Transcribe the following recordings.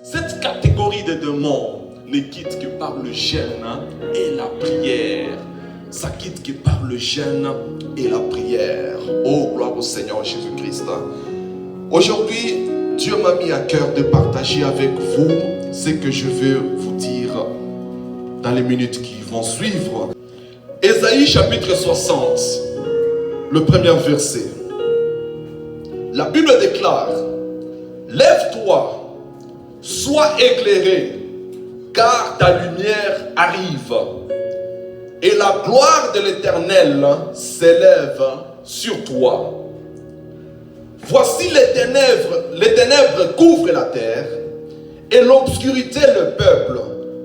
Cette catégorie de démons ne quitte que par le jeûne et la prière. Ça quitte que par le jeûne et la prière. Oh, gloire au Seigneur Jésus-Christ. Aujourd'hui, Dieu m'a mis à cœur de partager avec vous ce que je veux vous dire dans les minutes qui vont suivre. Ésaïe chapitre 60, le premier verset. La Bible déclare: lève-toi, sois éclairé, car ta lumière arrive, et la gloire de l'Éternel s'élève sur toi. Voici les ténèbres couvrent la terre, et l'obscurité le peuple.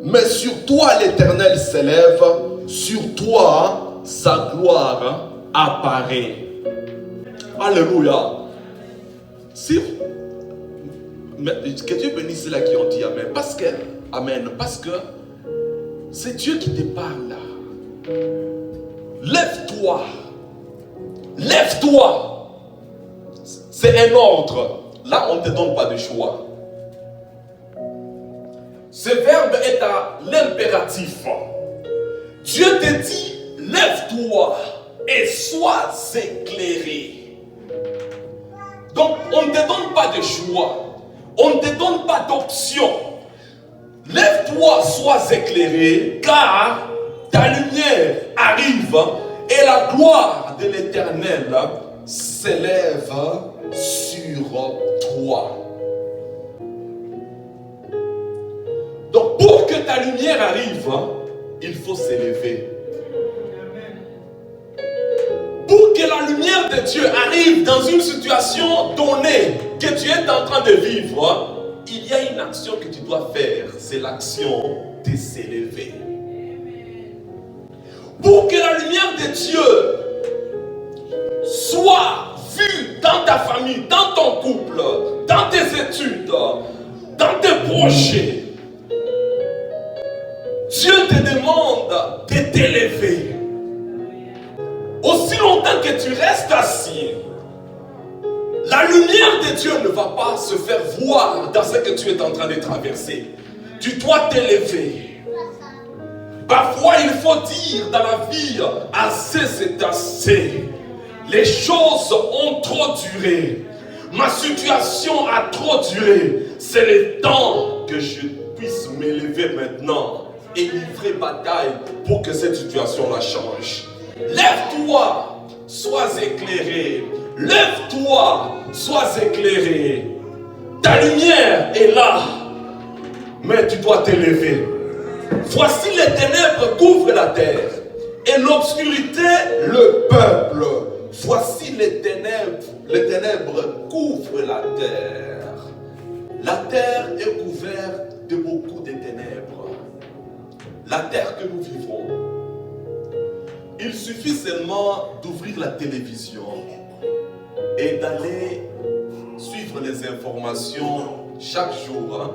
Mais sur toi l'Éternel s'élève, sur toi sa gloire apparaît. Alléluia. Que Dieu bénisse ceux-là qui ont dit Amen. Parce que c'est Dieu qui te parle là. Lève-toi. Lève-toi. C'est un ordre. Là, on ne te donne pas de choix. Ce verbe est à l'impératif. Dieu te dit, lève-toi et sois éclairé. Donc, on ne te donne pas de choix. On ne te donne pas d'option. Lève-toi, sois éclairé, car ta lumière arrive et la gloire de l'Éternel s'élève sur toi. Donc, pour que ta lumière arrive, il faut s'élever. Pour que la lumière de Dieu arrive dans une situation donnée que tu es en train de vivre, il y a une action que tu dois faire. C'est l'action de s'élever. Pour que la lumière de Dieu soit vue dans ta famille, dans ton couple, dans tes études, dans tes projets, Dieu te demande de t'élever. Aussi longtemps que tu restes assis, la lumière de Dieu ne va pas se faire voir dans ce que tu es en train de traverser. Tu dois t'élever. Parfois, il faut dire dans la vie, assez c'est assez. Les choses ont trop duré. Ma situation a trop duré. C'est le temps que je puisse m'élever maintenant et livrer bataille pour que cette situation la change. Lève-toi, sois éclairé. Lève-toi, sois éclairé. Ta lumière est là, mais tu dois t'élever. Voici les ténèbres couvrent la terre et l'obscurité le peuple. Voici les ténèbres couvrent la terre. La terre est couverte de beaucoup de ténèbres. La terre que nous vivons. Il suffit seulement d'ouvrir la télévision et d'aller suivre les informations chaque jour.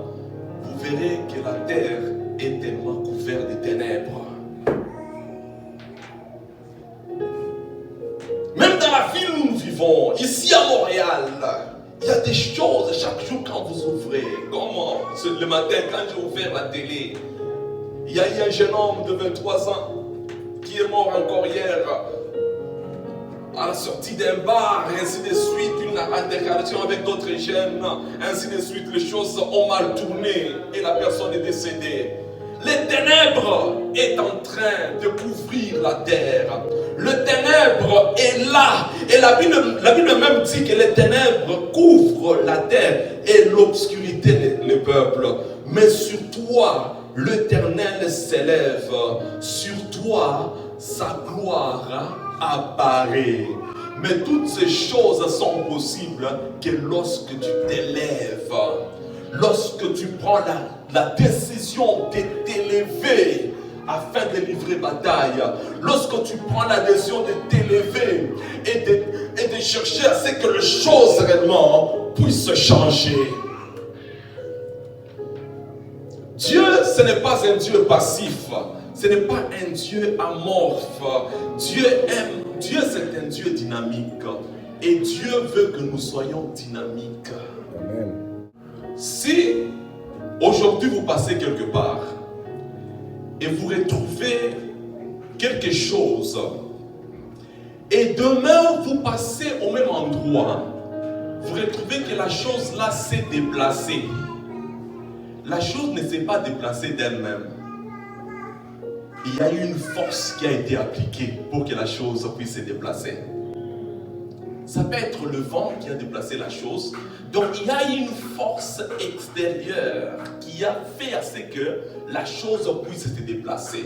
Vous verrez que la terre est tellement couverte de ténèbres. Même dans la ville où nous vivons, ici à Montréal, il y a des choses chaque jour quand vous ouvrez. Comme le matin quand j'ai ouvert la télé, il y a eu un jeune homme de 23 ans qui est mort encore hier à la sortie d'un bar, et ainsi de suite, une altercation avec d'autres jeunes, ainsi de suite, les choses ont mal tourné et la personne est décédée. Les ténèbres est en train de couvrir la terre. Le ténèbre est là. Et la Bible même dit que les ténèbres couvrent la terre et l'obscurité le peuple. Mais sur toi, l'Éternel s'élève. Sur toi, sa gloire apparaît. Mais toutes ces choses sont possibles que lorsque tu t'élèves. Lorsque tu prends la décision de t'élever afin de livrer bataille, lorsque tu prends la décision de t'élever et de chercher à ce que les choses réellement puissent changer. Dieu, ce n'est pas un Dieu passif, ce n'est pas un Dieu amorphe. Dieu c'est un Dieu dynamique et Dieu veut que nous soyons dynamiques. Amen. Si Aujourd'hui, vous passez quelque part et vous retrouvez quelque chose. Et demain, vous passez au même endroit. Vous retrouvez que la chose là s'est déplacée. La chose ne s'est pas déplacée d'elle-même. Il y a eu une force qui a été appliquée pour que la chose puisse se déplacer. Ça peut être le vent qui a déplacé la chose. Donc il y a une force extérieure qui a fait à ce que la chose puisse se déplacer.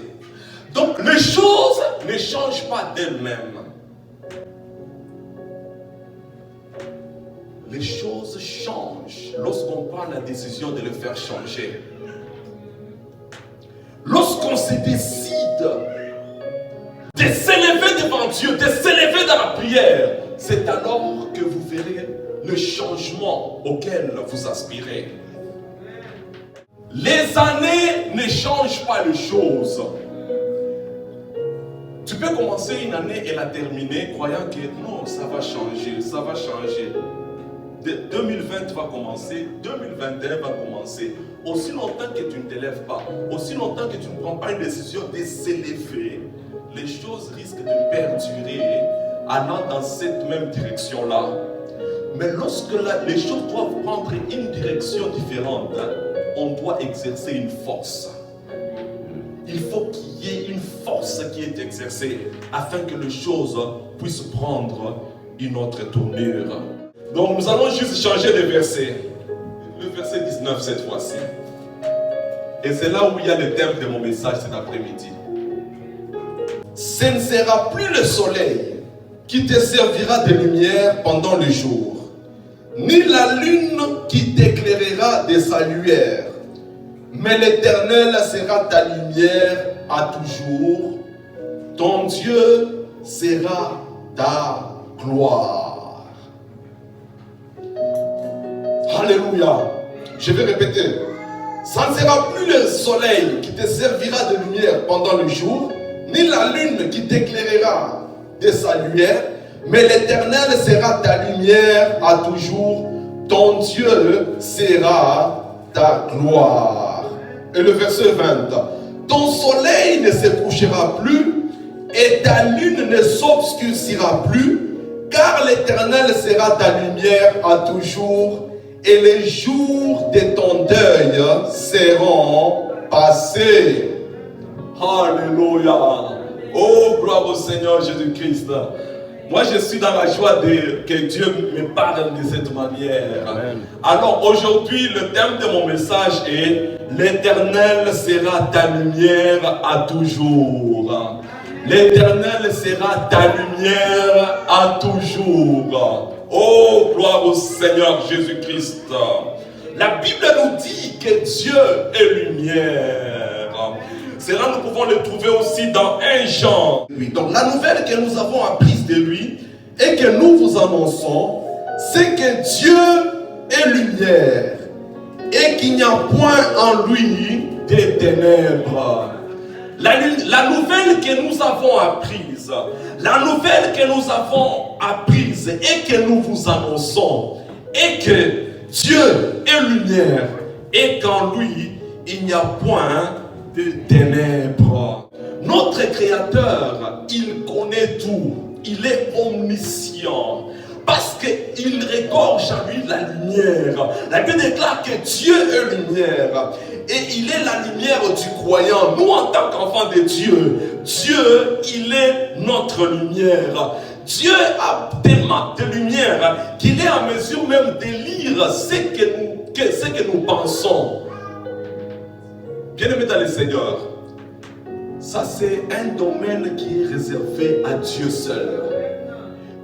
Donc les choses ne changent pas d'elles-mêmes. Les choses changent lorsqu'on prend la décision de les faire changer. Lorsqu'on se décide de s'élever devant Dieu, de s'élever dans la prière, c'est alors que vous verrez le changement auquel vous aspirez. Les années ne changent pas les choses. Tu peux commencer une année et la terminer croyant que non, ça va changer, ça va changer. 2020 va commencer, 2021 va commencer. Aussi longtemps que tu ne t'élèves pas, aussi longtemps que tu ne prends pas une décision de s'élever, les choses risquent de perdurer allant dans cette même direction-là. Mais lorsque les choses doivent prendre une direction différente, on doit exercer une force. Il faut qu'il y ait une force qui est exercée afin que les choses puissent prendre une autre tournure. Donc nous allons juste changer de verset. Le verset 19 cette fois-ci. Et c'est là où il y a le thème de mon message cet après-midi. Ce ne sera plus le soleil qui te servira de lumière pendant le jour, ni la lune qui t'éclairera de sa lumière, mais l'Éternel sera ta lumière à toujours. Ton Dieu sera ta gloire. Alléluia. Je vais répéter. Ça ne sera plus le soleil qui te servira de lumière pendant le jour, ni la lune qui t'éclairera de sa lumière, mais l'Éternel sera ta lumière à toujours. Ton Dieu sera ta gloire. Et le verset 20. Ton soleil ne se couchera plus et ta lune ne s'obscurcira plus, car l'Éternel sera ta lumière à toujours. Et les jours de ton deuil seront passés. Alléluia. Oh, gloire au Seigneur Jésus-Christ. Moi, je suis dans la joie que Dieu me parle de cette manière. Amen. Alors, aujourd'hui, le thème de mon message est « L'Éternel sera ta lumière à toujours. » L'Éternel sera ta lumière à toujours. Oh, gloire au Seigneur Jésus-Christ. La Bible nous dit que Dieu est lumière. Cela, nous pouvons le trouver aussi dans 1 Jean. Donc, la nouvelle que nous avons apprise de lui et que nous vous annonçons, c'est que Dieu est lumière et qu'il n'y a point en lui des ténèbres. La nouvelle que nous avons apprise, la nouvelle que nous avons apprise et que nous vous annonçons est que Dieu est lumière et qu'en lui, il n'y a point de ténèbres. Notre Créateur, il connaît tout. Il est omniscient. Parce qu'il regorge en lui la lumière. La Bible déclare que Dieu est lumière. Et il est la lumière du croyant. Nous, en tant qu'enfants de Dieu, Dieu, il est notre lumière. Dieu a tellement de lumière qu'il est en mesure même de lire ce que nous pensons. Bien-aimés dans le Seigneur, ça c'est un domaine qui est réservé à Dieu seul.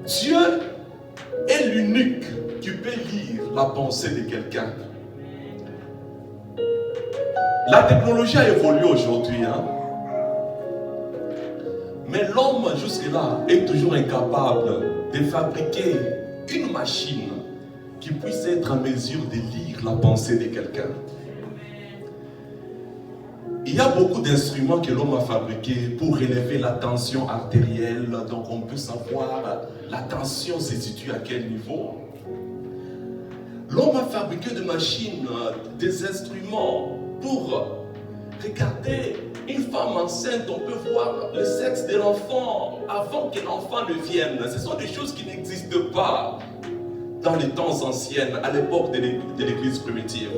Dieu est l'unique qui peut lire la pensée de quelqu'un. La technologie a évolué aujourd'hui, mais l'homme jusque-là est toujours incapable de fabriquer une machine qui puisse être en mesure de lire la pensée de quelqu'un. Il y a beaucoup d'instruments que l'homme a fabriqués pour relever la tension artérielle, donc on peut savoir la tension se situe à quel niveau. L'homme a fabriqué des machines, des instruments pour regarder une femme enceinte. On peut voir le sexe de l'enfant avant que l'enfant ne vienne. Ce sont des choses qui n'existent pas dans les temps anciens, à l'époque de l'Église primitive.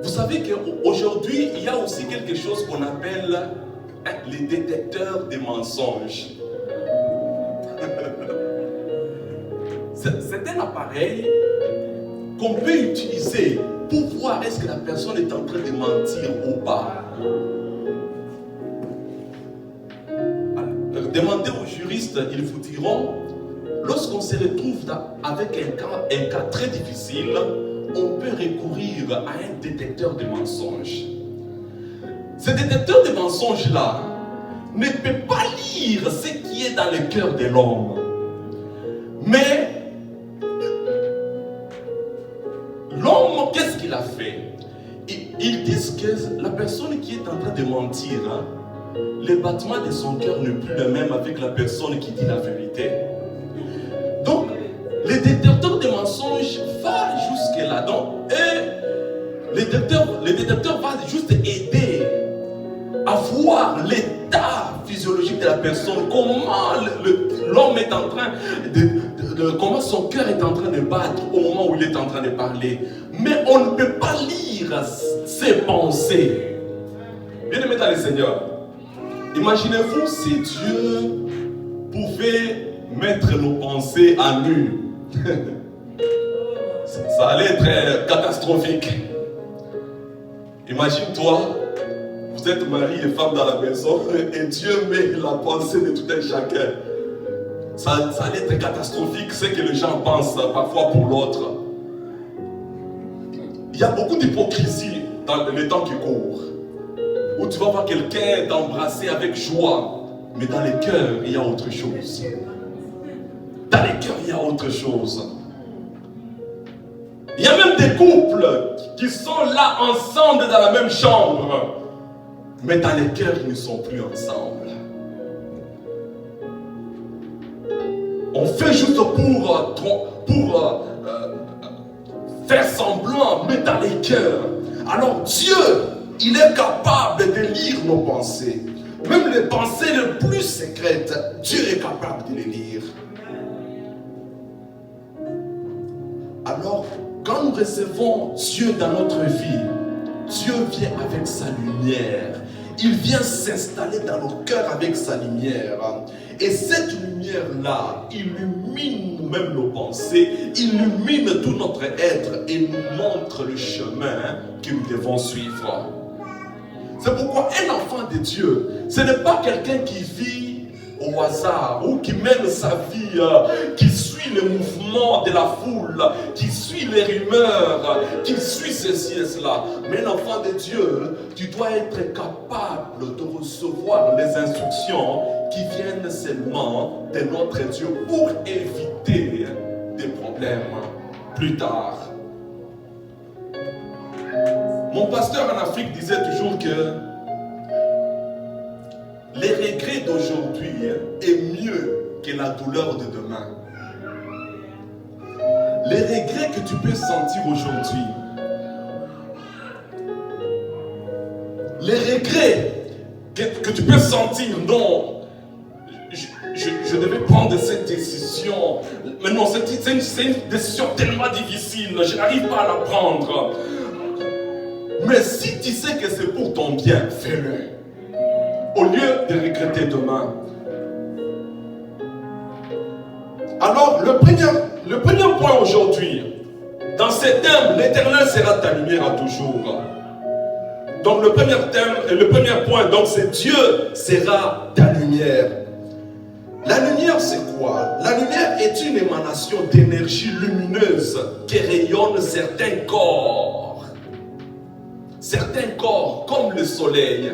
Vous savez qu'aujourd'hui, il y a aussi quelque chose qu'on appelle les détecteurs de mensonges. C'est un appareil qu'on peut utiliser pour voir est-ce que la personne est en train de mentir ou pas. Alors, demandez aux juristes, ils vous diront, lorsqu'on se retrouve avec un cas très difficile, on peut recourir à un détecteur de mensonges. Ce détecteur de mensonges-là ne peut pas lire ce qui est dans le cœur de l'homme. Mais l'homme, qu'est-ce qu'il a fait? Ils disent que la personne qui est en train de mentir, le battement de son cœur n'est plus le même avec la personne qui dit la vérité. Donc, le détecteur de mensonges va jusque-là. Donc, le détecteur va juste aider à voir l'état physiologique de la personne, comment l'homme est en train comment son cœur est en train de battre au moment où il est en train de parler. Mais on ne peut pas lire ses pensées. Bien-aimés dans le Seigneur, imaginez-vous si Dieu pouvait mettre nos pensées à nu. Ça allait être catastrophique. Imagine-toi, vous êtes mari et femme dans la maison et Dieu met la pensée de tout un chacun. Ça allait être catastrophique, ce que les gens pensent parfois pour l'autre. Il y a beaucoup d'hypocrisie dans les temps qui courent, où tu vas voir quelqu'un t'embrasser avec joie, mais dans les cœurs, il y a autre chose. Dans les cœurs, il y a autre chose. Il y a même des couples qui sont là ensemble dans la même chambre, mais dans les cœurs, ils ne sont plus ensemble. On fait juste pour faire semblant, mais dans les cœurs. Alors Dieu, il est capable de lire nos pensées. Même les pensées les plus secrètes, Dieu est capable de les lire. Alors, quand nous recevons Dieu dans notre vie, Dieu vient avec sa lumière. Il vient s'installer dans nos cœurs avec sa lumière. Et cette lumière-là illumine même nos pensées, illumine tout notre être et nous montre le chemin que nous devons suivre. C'est pourquoi un enfant de Dieu, ce n'est pas quelqu'un qui vit au hasard ou qui mène sa vie, qui suit les mouvements de la foule, qui suit les rumeurs, qui suit ceci et cela. Mais un enfant de Dieu, tu dois être capable de recevoir les instructions qui viennent seulement de notre Dieu pour éviter des problèmes plus tard. Mon pasteur en Afrique disait toujours que les regrets d'aujourd'hui est mieux que la douleur de demain. Les regrets que tu peux sentir aujourd'hui, les regrets que tu peux sentir, non, je devais prendre cette décision, mais non, c'est une décision tellement difficile, je n'arrive pas à la prendre. Mais si tu sais que c'est pour ton bien, fais-le. Au lieu de regretter demain. Alors, le premier point aujourd'hui, dans ces thèmes, l'Éternel sera ta lumière à toujours. Donc, le premier point, donc, c'est Dieu sera ta lumière. La lumière, c'est quoi? La lumière est une émanation d'énergie lumineuse qui rayonne certains corps. Certains corps, comme le soleil.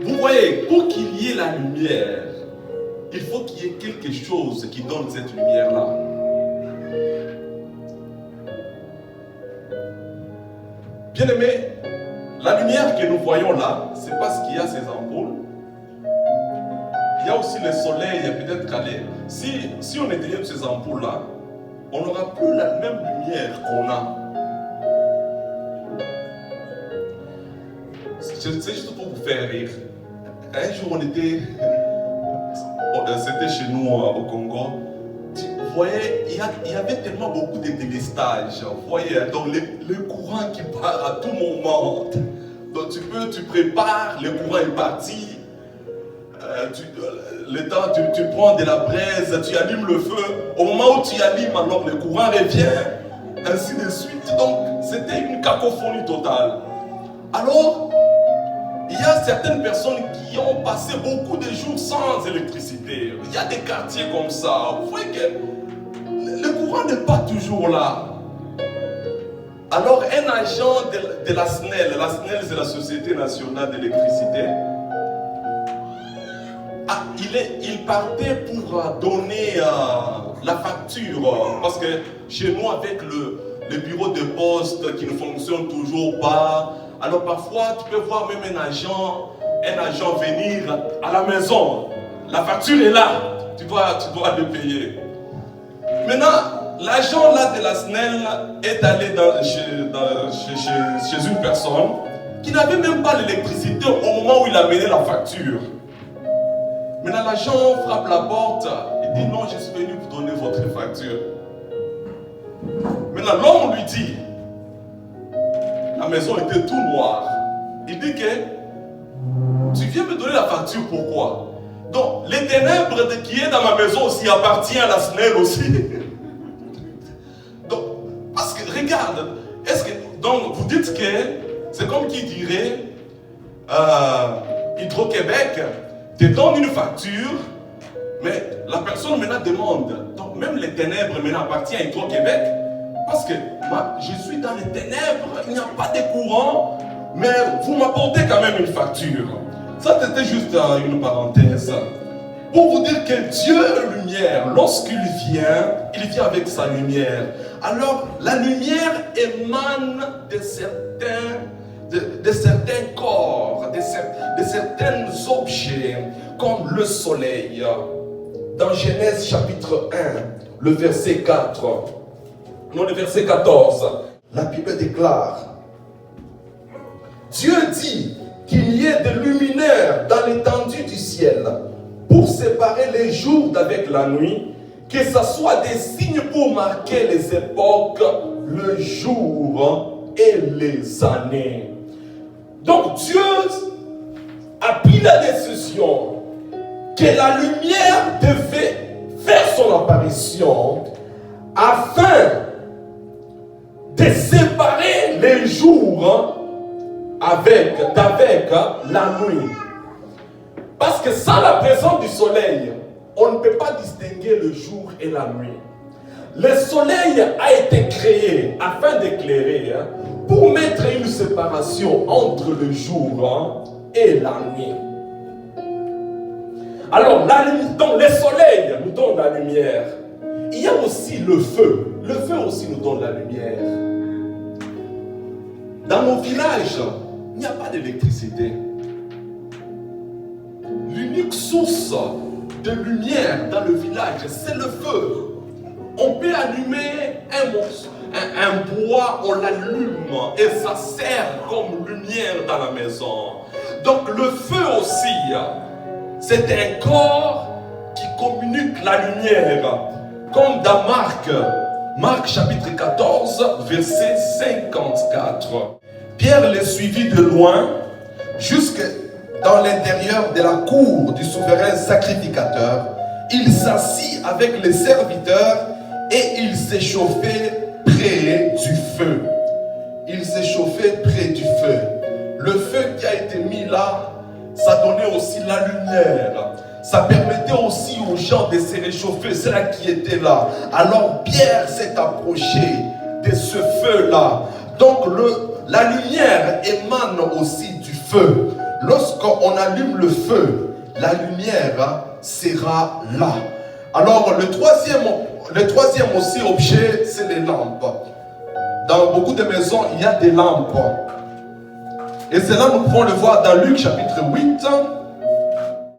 Vous voyez, pour qu'il y ait la lumière, il faut qu'il y ait quelque chose qui donne cette lumière-là. Bien aimé, la lumière que nous voyons là, c'est parce qu'il y a ces ampoules. Il y a aussi le soleil, peut-être qu'aller. Si on éteignait ces ampoules-là, on n'aura plus la même lumière qu'on a. C'est juste pour vous faire rire. Un jour, c'était chez nous au Congo. Vous voyez, il y avait tellement beaucoup de délestages. Vous voyez, donc le courant qui part à tout moment. Donc tu prépares, le courant est parti. Le temps, tu prends de la braise, tu allumes le feu. Au moment où tu allumes, alors le courant revient. Ainsi de suite. Donc c'était une cacophonie totale. Alors, il y a certaines personnes qui ont passé beaucoup de jours sans électricité. Il y a des quartiers comme ça. Vous voyez que le courant n'est pas toujours là. Alors un agent de la SNEL c'est la Société Nationale d'Électricité, il partait pour donner la facture. Parce que chez nous, avec le bureau de poste qui ne fonctionne toujours pas, alors parfois tu peux voir même un agent venir à la maison. La facture est là, tu dois le payer. Maintenant, l'agent là de la SNEL est allé chez une personne qui n'avait même pas l'électricité au moment où il a mené la facture. Maintenant, l'agent frappe la porte, il dit non, je suis venu vous donner votre facture. Maintenant, l'homme lui dit, la maison était tout noire. Il dit que tu viens me donner la facture, pourquoi? Donc, les ténèbres qui est dans ma maison aussi appartient à la SNEL aussi. Donc, parce que regarde, donc vous dites que c'est comme qui dirait Hydro-Québec te donne une facture, mais la personne maintenant demande. Donc, même les ténèbres maintenant appartiennent à Hydro-Québec. Parce que je suis dans les ténèbres, il n'y a pas de courant, mais vous m'apportez quand même une facture. Ça, c'était juste une parenthèse. Pour vous dire que Dieu est lumière, lorsqu'il vient avec sa lumière. Alors, la lumière émane de certains corps, de certains objets, comme le soleil. Dans Genèse chapitre 1, le verset 4. Non, le verset 14, la Bible déclare, Dieu dit qu'il y ait des luminaires dans l'étendue du ciel pour séparer les jours d'avec la nuit, que ce soit des signes pour marquer les époques, le jour et les années. Donc Dieu a pris la décision que la lumière devait faire son apparition afin de séparer les jours d'avec la nuit. Parce que sans la présence du soleil, on ne peut pas distinguer le jour et la nuit. Le soleil a été créé afin d'éclairer, pour mettre une séparation entre le jour et la nuit. Alors, donc le soleil nous donne la lumière. Il y a aussi le feu. Le feu aussi nous donne la lumière. Dans nos villages, il n'y a pas d'électricité. L'unique source de lumière dans le village, c'est le feu. On peut allumer un bois, on l'allume et ça sert comme lumière dans la maison. Donc le feu aussi, c'est un corps qui communique la lumière. Comme dans Marc chapitre 14, verset 54. Pierre les suivit de loin jusque dans l'intérieur de la cour du souverain sacrificateur. Il s'assit avec les serviteurs et il s'échauffait près du feu. Il s'échauffait près du feu. Le feu qui a été mis là, ça donnait aussi la lumière. Ça permettait aussi aux gens de se réchauffer, c'est là qui était là. Alors Pierre s'est approché de ce feu-là. Donc la lumière émane aussi du feu. Lorsqu'on allume le feu, la lumière sera là. Alors le troisième aussi objet, c'est les lampes. Dans beaucoup de maisons, il y a des lampes. Et cela, nous pouvons le voir dans Luc chapitre 8.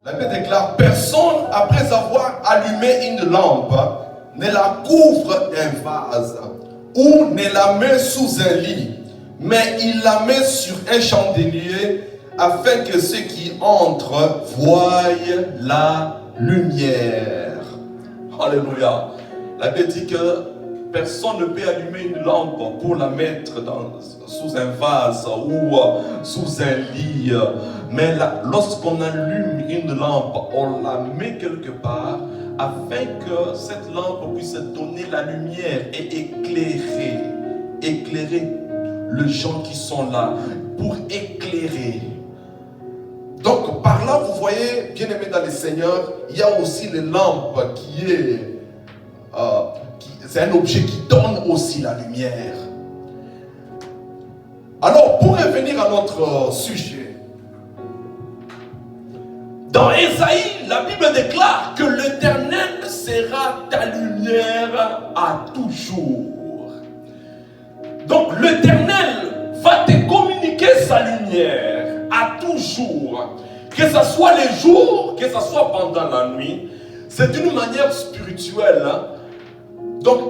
La Bible déclare, personne après avoir allumé une lampe ne la couvre d'un vase ou ne la met sous un lit, mais il la met sur un chandelier afin que ceux qui entrent voient la lumière. Alléluia. La Bible dit que personne ne peut allumer une lampe pour la mettre sous un vase ou sous un lit. Mais lorsqu'on allume une lampe, on la met quelque part afin que cette lampe puisse donner la lumière et éclairer les gens qui sont là, pour éclairer. Donc par là, vous voyez, bien aimé dans le Seigneur, il y a aussi les lampes qui est... c'est un objet qui donne aussi la lumière. Alors, pour revenir à notre sujet, dans Ésaïe, la Bible déclare que l'Éternel sera ta lumière à toujours. Donc l'Éternel va te communiquer sa lumière à toujours. Que ce soit les jours, que ce soit pendant la nuit, c'est d'une manière spirituelle. Donc,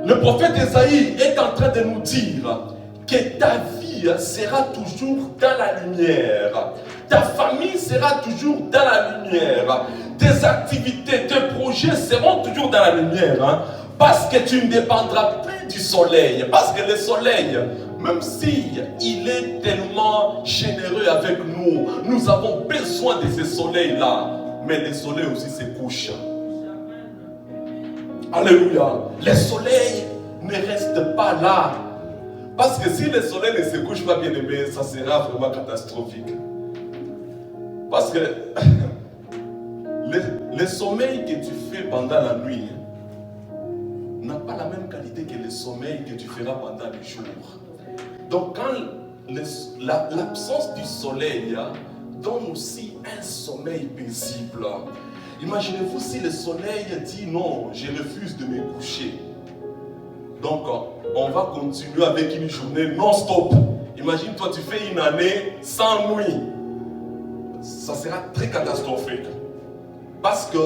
le prophète Ésaïe est en train de nous dire que ta vie sera toujours dans la lumière. Ta famille sera toujours dans la lumière. Tes activités, tes projets seront toujours dans la lumière. Parce que tu ne dépendras plus du soleil. Parce que le soleil, même s'il est tellement généreux avec nous, nous avons besoin de ce soleil-là. Mais le soleil aussi se couche. Alléluia. Le soleil ne reste pas là. Parce que si le soleil ne se couche pas, bien aimé, ça sera vraiment catastrophique. Parce que le sommeil que tu fais pendant la nuit n'a pas la même qualité que le sommeil que tu feras pendant le jour. Donc quand l'absence du soleil donne aussi un sommeil paisible. Imaginez-vous si le soleil dit non, je refuse de me coucher. Donc on va continuer avec une journée non-stop. Imagine-toi, tu fais une année sans nuit. Ça sera très catastrophique. Parce que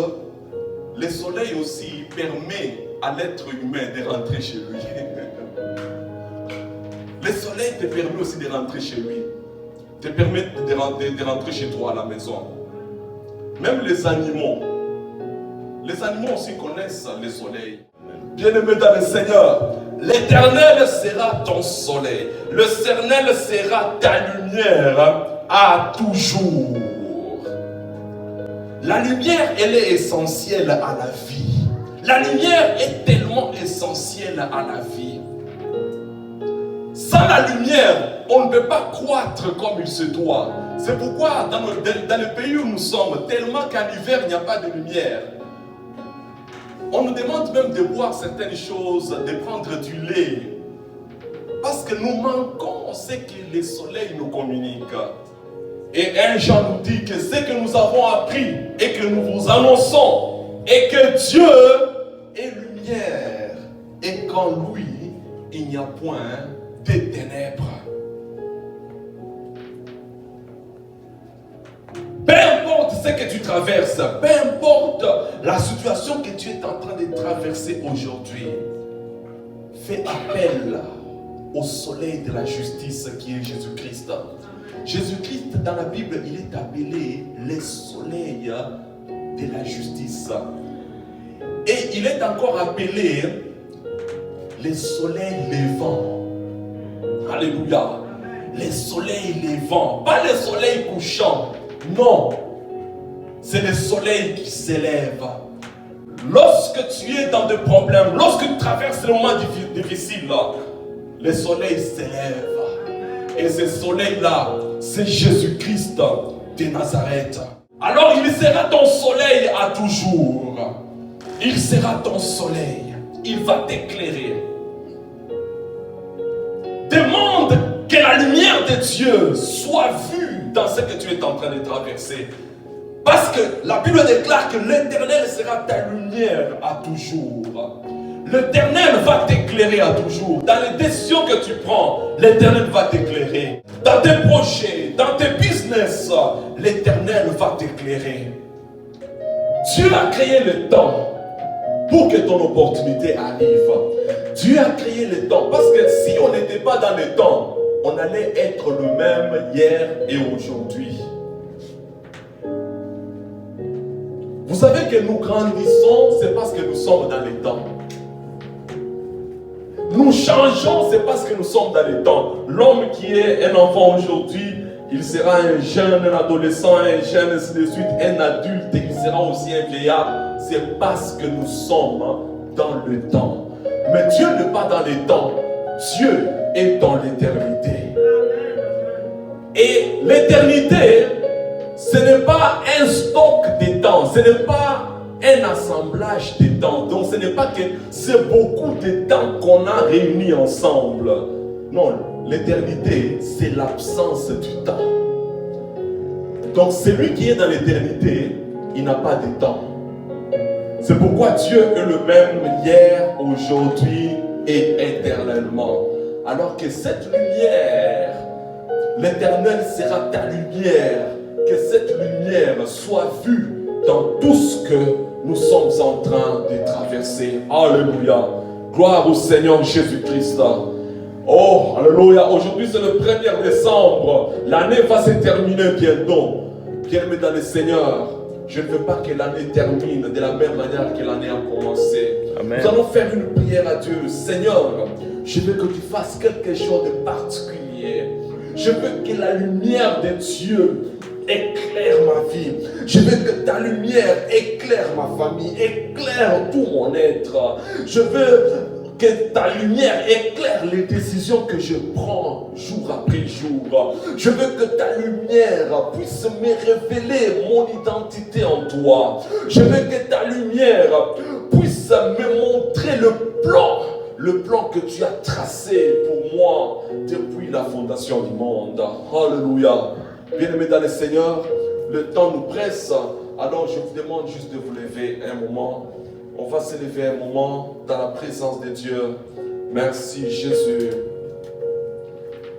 le soleil aussi permet à l'être humain de rentrer chez lui. Le soleil te permet aussi de rentrer chez lui. Te permet de rentrer chez toi à la maison. Même les animaux aussi connaissent le soleil. Bien-aimé dans le Seigneur, l'Éternel sera ton soleil. L'Éternel sera ta lumière à toujours. La lumière, elle est essentielle à la vie. La lumière est tellement essentielle à la vie. Sans la lumière, on ne peut pas croître comme il se doit. C'est pourquoi dans le pays où nous sommes, tellement qu'en hiver, il n'y a pas de lumière. On nous demande même de boire certaines choses, de prendre du lait. Parce que nous manquons ce que le soleil nous communique. Et un Jean nous dit que ce que nous avons appris et que nous vous annonçons est que Dieu est lumière. Et qu'en lui, il n'y a point de ténèbres. Peu importe ce que tu traverses, peu importe la situation que tu es en train de traverser aujourd'hui, fais appel au soleil de la justice qui est Jésus-Christ. Jésus-Christ, dans la Bible, il est appelé le soleil de la justice. Et il est encore appelé le soleil levant. Alléluia. Le soleil levant, pas le soleil couchant. Non, c'est le soleil qui s'élève. Lorsque tu es dans des problèmes, lorsque tu traverses le moment difficile, le soleil s'élève. Et ce soleil-là, c'est Jésus-Christ de Nazareth. Alors il sera ton soleil à toujours. Il sera ton soleil. Il va t'éclairer. Demande que la lumière de Dieu soit vue dans ce que tu es en train de traverser. Parce que la Bible déclare que l'Éternel sera ta lumière à toujours. L'Éternel va t'éclairer à toujours. Dans les décisions que tu prends, l'Éternel va t'éclairer. Dans tes projets, dans tes business, l'Éternel va t'éclairer. Dieu a créé le temps. pour que ton opportunité arrive. Dieu a créé le temps. Parce que si on n'était pas dans le temps, on allait être le même hier et aujourd'hui. Vous savez que nous grandissons, c'est parce que nous sommes dans le temps. Nous changeons, c'est parce que nous sommes dans le temps. L'homme qui est un enfant aujourd'hui, il sera un jeune, un adolescent, un jeune, ainsi de suite, un adulte, et il sera aussi un vieillard. C'est parce que nous sommes dans le temps. Mais Dieu n'est pas dans le temps. Dieu est dans l'éternité. Et l'éternité, ce n'est pas un stock de temps, ce n'est pas un assemblage de temps. Donc ce n'est pas que c'est beaucoup de temps qu'on a réunis ensemble. Non, l'éternité, c'est l'absence du temps. Donc celui qui est dans l'éternité, il n'a pas de temps. C'est pourquoi Dieu est le même hier, aujourd'hui et éternellement. Alors que cette lumière, l'Éternel sera ta lumière. Que cette lumière soit vue dans tout ce que nous sommes en train de traverser. Alléluia. Gloire au Seigneur Jésus-Christ. Oh, alléluia. Aujourd'hui, c'est le 1er décembre. L'année va se terminer bientôt. Bien-aimés dans le Seigneur, je ne veux pas que l'année termine de la même manière que l'année a commencé. Amen. Nous allons faire une prière à Dieu. Seigneur, je veux que tu fasses quelque chose de particulier. Je veux que la lumière de Dieu éclaire ma vie. Je veux que ta lumière éclaire ma famille, éclaire tout mon être. Je veux que ta lumière éclaire les décisions que je prends jour après jour. Je veux que ta lumière puisse me révéler mon identité en toi. Je veux que ta lumière puisse me montrer le plan que tu as tracé pour moi depuis la fondation du monde. Alléluia. Bien-aimés dans le Seigneur, le temps nous presse, alors je vous demande juste de vous lever un moment. On va se lever un moment dans la présence de Dieu. Merci Jésus.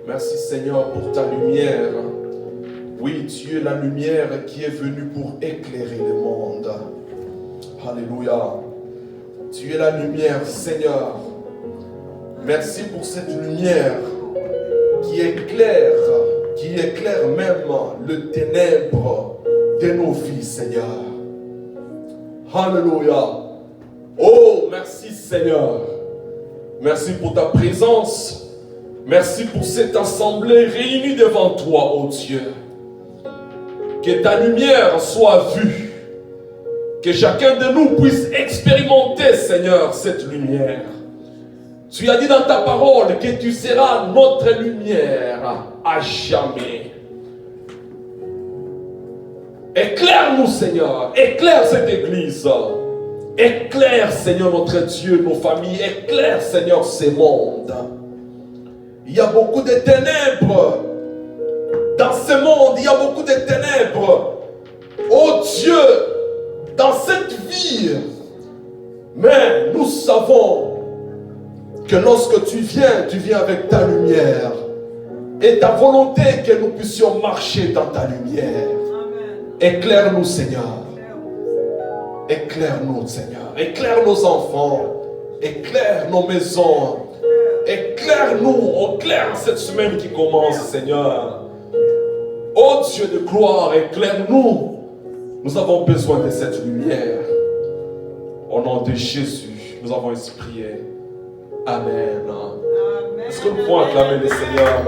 Merci Seigneur pour ta lumière. Oui, tu es la lumière qui est venue pour éclairer le monde. Alléluia. Tu es la lumière, Seigneur. Merci pour cette lumière qui éclaire même le ténèbre de nos vies, Seigneur. Alléluia. Oh, merci Seigneur. Merci pour ta présence. Merci pour cette assemblée réunie devant toi, oh Dieu. Que ta lumière soit vue. Que chacun de nous puisse expérimenter, Seigneur, cette lumière. Tu as dit dans ta parole que tu seras notre lumière à jamais. Éclaire-nous, Seigneur. Éclaire cette église. Éclaire, Seigneur, notre Dieu, nos familles. Éclaire, Seigneur, ces mondes. Il y a beaucoup de ténèbres. Dans ce monde, il y a beaucoup de ténèbres. Oh Dieu, dans cette vie. Mais nous savons que lorsque tu viens avec ta lumière. Et ta volonté que nous puissions marcher dans ta lumière. Éclaire-nous, Seigneur. Éclaire-nous, Seigneur. Éclaire nos enfants. Éclaire nos maisons. Éclaire-nous. Éclaire cette semaine qui commence, Seigneur. Oh Dieu de gloire, éclaire-nous. Nous avons besoin de cette lumière. Au nom de Jésus, nous avons ainsi prié. Amen. Est-ce que nous pouvons acclamer le Seigneur?